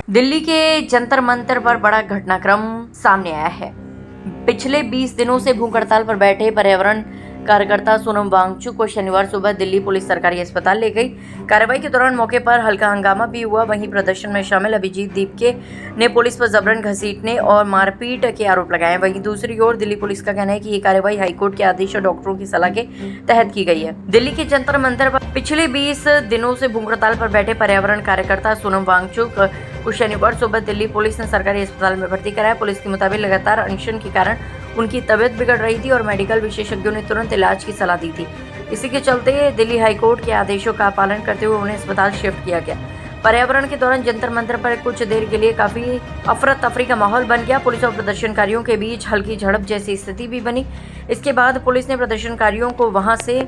दिल्ली के जंतर मंतर पर बड़ा घटनाक्रम सामने आया है। पिछले 20 दिनों से भूख हड़ताल पर बैठे पर्यावरण कार्यकर्ता सोनम वांगचुक को शनिवार सुबह दिल्ली पुलिस सरकारी अस्पताल ले गई। कार्रवाई के दौरान मौके पर हल्का हंगामा भी हुआ। वहीं प्रदर्शन में शामिल अभिजीत दीपके ने पुलिस पर जबरन घसीटने और मारपीट के आरोप लगाए। वहीं दूसरी ओर दिल्ली पुलिस का कहना है कि ये कार्रवाई हाईकोर्ट के आदेश और डॉक्टरों की सलाह के तहत की गई है। दिल्ली के जंतर मंतर पर पिछले 20 दिनों से भूख हड़ताल पर बैठे पर्यावरण कार्यकर्ता सोनम वांगचुक को शनिवार सुबह दिल्ली पुलिस ने सरकारी अस्पताल में भर्ती कराया। पुलिस के मुताबिक लगातार अनशन के कारण उनकी तबीयत बिगड़ रही थी और मेडिकल विशेषज्ञों ने तुरंत इलाज की सलाह दी थी। इसी के चलते दिल्ली हाईकोर्ट के आदेशों का पालन करते हुए उन्हें अस्पताल शिफ्ट किया गया। पर्यावरण के दौरान जंतर मंतर पर कुछ देर के लिए काफी अफरा तफरी का माहौल बन गया। पुलिस और प्रदर्शनकारियों के बीच हल्की झड़प जैसी स्थिति भी बनी। इसके बाद पुलिस ने प्रदर्शनकारियों को वहां से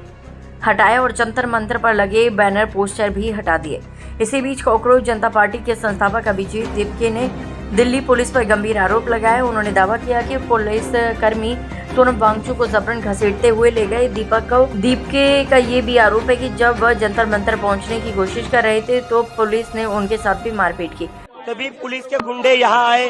हटाया और जंतर मंतर पर लगे बैनर पोस्टर भी हटा दिए। इसी बीच कॉकरोच जनता पार्टी के संस्थापक अभिजीत दीपके ने दिल्ली पुलिस पर गंभीर आरोप लगाए। उन्होंने दावा किया कि पुलिस कर्मी सोनम वांगचुक को जबरन घसीटते हुए ले गए। दीपके का ये भी आरोप है कि जब वह जंतर मंतर पहुंचने की कोशिश कर रहे थे तो पुलिस ने उनके साथ भी मारपीट की। तभी पुलिस के गुंडे यहाँ आए,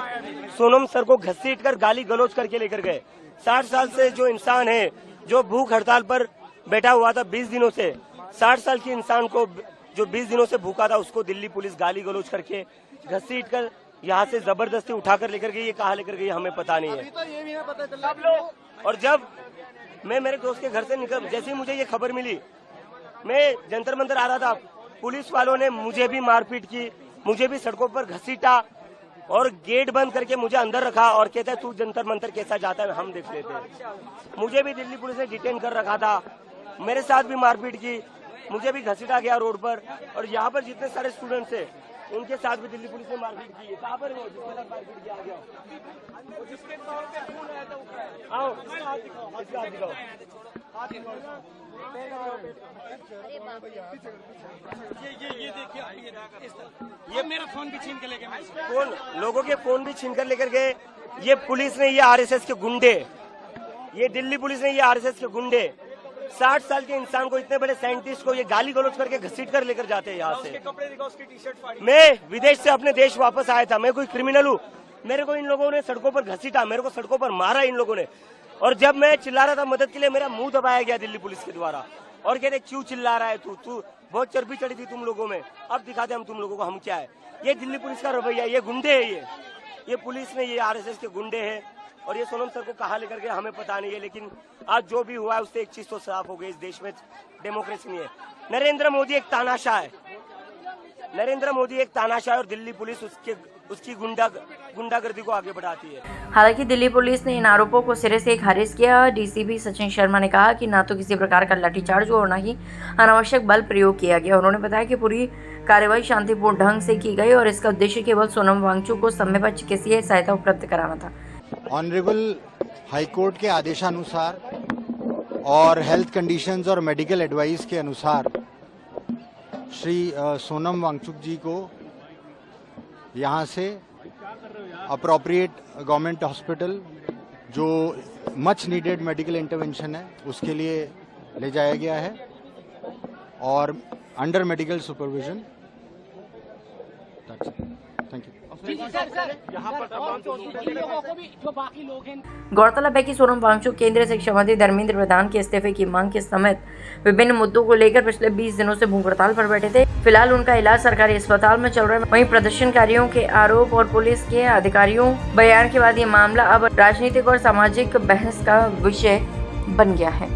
सोनम सर को घसीट कर गाली गलौज करके लेकर गए। 60 साल से जो इंसान है, जो भूख हड़ताल पर बैठा हुआ था 20 दिनों से, 60 साल के इंसान को जो 20 दिनों से भूखा था उसको दिल्ली पुलिस गाली गलौज करके घसीट कर यहाँ से जबरदस्ती उठाकर लेकर गई। ये कहाँ लेकर गई हमें पता नहीं है। तो ये भी ना पता चला। और जब मैं मेरे दोस्त के घर से निकल, जैसे ही मुझे ये खबर मिली, मैं जंतर मंतर आ रहा था, पुलिस वालों ने मुझे भी मारपीट की, मुझे भी सड़कों पर घसीटा और गेट बंद करके मुझे अंदर रखा और कहता है तू जंतर मंतर कैसा जाता है हम देख लेते हैं। मुझे भी दिल्ली पुलिस ने डिटेन कर रखा था, मेरे साथ भी मारपीट की, मुझे भी घसीटा गया रोड पर। और यहाँ पर जितने सारे स्टूडेंट्स हैं उनके साथ भी दिल्ली पुलिस ने मारपीट की है। कहाँ पर वो जिसके साथ मारपीट किया गया? जिसके तौर पे खून आया था वो है। आओ इसका हाथ दिखाओ। ये देखिए ये मेरा फोन भी छीन के ले गए। फोन, लोगों के फोन भी छीन कर लेकर गए। ये पुलिस ने, ये आरएसएस के गुंडे, ये दिल्ली पुलिस ने, ये आरएसएस के गुंडे 60 साल के इंसान को, इतने बड़े साइंटिस्ट को ये गाली गलौज करके घसीट कर लेकर जाते हैं यहाँ से। कपड़े दिखाओ, उसकी टी-शर्ट फाड़ी। मैं विदेश से अपने देश वापस आया था, मैं कोई क्रिमिनल हूँ? मेरे को इन लोगों ने सड़कों पर घसीटा, मेरे को सड़कों पर मारा इन लोगों ने। और जब मैं चिल्ला रहा था मदद के लिए, मेरा मुंह दबाया गया दिल्ली पुलिस के द्वारा और कहते क्यों चिल्ला रहा है तू बहुत चर्बी चढ़ी थी तुम लोगों में, अब दिखाते हम तुम लोगों को हम क्या है। ये दिल्ली पुलिस का रवैया, ये गुंडे है, ये पुलिस ने, ये आरएसएस के गुंडे हैं। और ये सोनम सर को कहाँ लेकर गए हमें पता नहीं है, लेकिन आज जो भी हुआ है उससे एक चीज तो साफ हो गई, इस देश में डेमोक्रेसी नहीं है। नरेंद्र मोदी एक तानाशाह है, नरेंद्र मोदी एक तानाशाह है और दिल्ली पुलिस उसकी गुंडागर्दी को आगे बढ़ाती है। हालांकि दिल्ली पुलिस ने इन आरोपों को सिरे से खारिज किया। डीसीपी सचिन शर्मा ने कहा कि न तो किसी प्रकार का लाठीचार्ज हुआ और न ही अनावश्यक बल प्रयोग किया गया। उन्होंने बताया कि पूरी कार्रवाई शांतिपूर्ण ढंग से की गई और इसका उद्देश्य केवल सोनम वांगचुक को समय पर चिकित्सीय सहायता उपलब्ध कराना था। ऑनरेबल हाईकोर्ट के आदेशानुसार और हेल्थ कंडीशंस और मेडिकल एडवाइस के अनुसार श्री सोनम वांगचुक जी को यहाँ से अप्रोप्रिएट गवर्नमेंट हॉस्पिटल, जो मच नीडेड मेडिकल इंटरवेंशन है, उसके लिए ले जाया गया है और under medical supervision. Thank you. गौरतलब है कि सोनम वांगचुक केंद्रीय शिक्षा मंत्री धर्मेंद्र प्रधान के इस्तीफे की मांग के समेत विभिन्न मुद्दों को लेकर पिछले 20 दिनों से भूख हड़ताल पर बैठे थे। फिलहाल उनका इलाज सरकारी अस्पताल में चल रहा है। वहीं प्रदर्शनकारियों के आरोप और पुलिस के अधिकारियों बयान के बाद ये मामला अब राजनीतिक और सामाजिक बहस का विषय बन गया है।